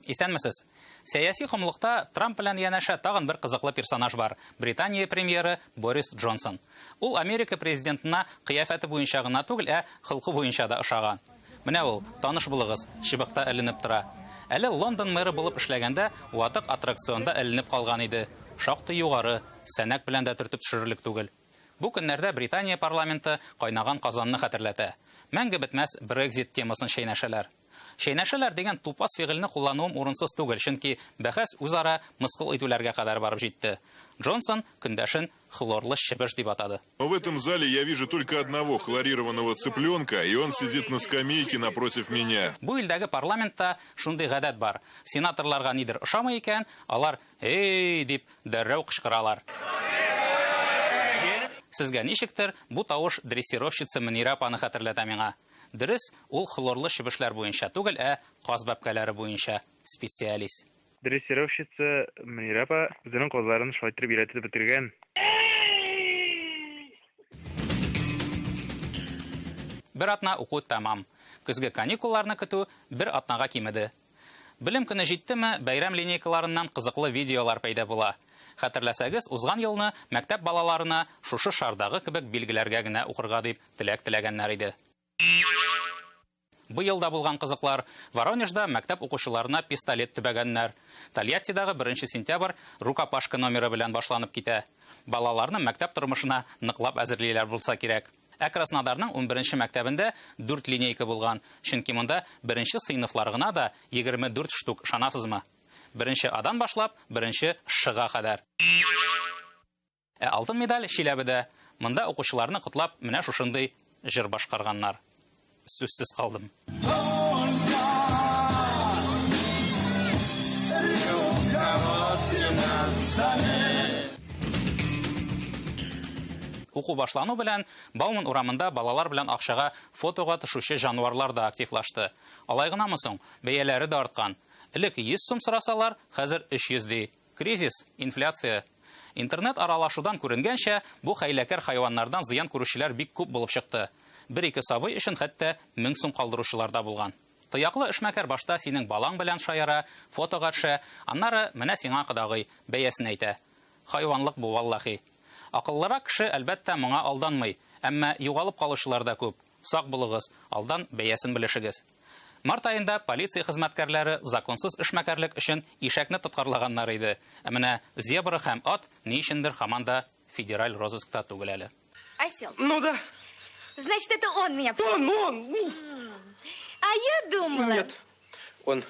Исәнмесез. Сәяси комлыкта Трамп белән янәшә тагын бер кызыклы персонаж бар. Британия премьеры Борис Джонсон. Ул Америка президентына кыяфәте буенча гына түгел, хылкы буенча да ошаган. Менә ул, таныш булыгыз, чыбыкта эленеп тора. Әле Лондон мэры булып эшләгәндә, ватык аттракционда эленеп калган иде. Шактый югары, сәнәк белән дә төртеп төшерерлек түгел. Бу көннәрдә Британия парламенты кайнаган казанны хәтерләтә. Мәңге бетмәс Brexit темасын шәйнәшәләр. Шәйнәшәләр дигән тупас фигыльне куллануым урынсыз түгел, чөнки бәхәс үзара мыскыл итүләргә кадәр барып җитте. Джонсон көндәшен хлорлы чебеш дип атады. В этом зале я вижу только одного хлорированного цыпленка, и он сидит на скамейке напротив меня. Бу илдәге парламентта шундый гадәт бар. Сенаторларга нидер ошамый икән, алар «Эй!» дип дәррәү кычкыралар. Сезгә ничектер бу тавыш дрессировщица Мөнирә апаны хәтерләтә миңа. Дөрес, ул хлорлы чебешләр буенча түгел, каз бәбкәләре буенча специалист. Дрессировщица Мөнирә апа үзенең казларын шайтырып өйрәтеп бетергән. Бер атна уку тамам. Көзге каникулларны көтү бер атнага кимеде. Белем көне җиттеме, бәйрәм линейкаларыннан кызыклы видеолар пәйда була. Хәтерләсәгез, узган елны мәктәп балаларына шушы шардагы кебек билгеләргә генә укырга дип теләгәннәр иде. Бу елда булган кызыклар: Воронежда мәктәп укучыларына пистолет төбәгәннәр. Тольяттидагы 1 сентябрь рукопашка номеры белән башланып китә. Балаларны мәктәп тормышына ныклап әзерлиләр булса кирәк. Краснодарның 11 мәктәбендә 4 линейка булган, чөнки монда 1 сыйныфлар гына да 24 штук, шанасызмы? 1 адан башлап, 1 шыга кадәр. Алтын медаль Чиләбедә. Монда укучыларны котлап, менә шушындый җыр башкарганнар. Сүзсез калдым. Уку башлану белән Бауман урамында балалар белән акчага фотога төшүче жануарлар да активлашты. Алай гынамы соң, бәяләре дә арткан. Элек 100 сум сорасалар, хәзер 300 ди. Кризис, инфляция. Интернет аралашудан күренгәнчә, бу хәйләкәр хайваннардан зыян күрүчеләр бик күп булып чыкты. 1-2 сабый өчен хәтта 1000 сум калдыручылар да булган. Тыяклы эшмәкәр башта синең балаң белән шаяра, фотога төшә, аннары менә сиңа кодагый бәясен әйтә. Хайванлык бу валлаһи. Акыллырак кеше әлбәттә моңа алданмый, әмма югалып калучылар да күп. Сак булыгыз, алдан бәясен белешегез. Март айында полиция хезмәткәрләре законсыз эшмәкәрлек өчен ишәкне тоткарлаганнар иде. Менә зебра һәм ат ни өчендер һаманда федераль розыскта түгел әле. Осел. Ну да. Значит, это он меня... Он. А я думала... Нет, он...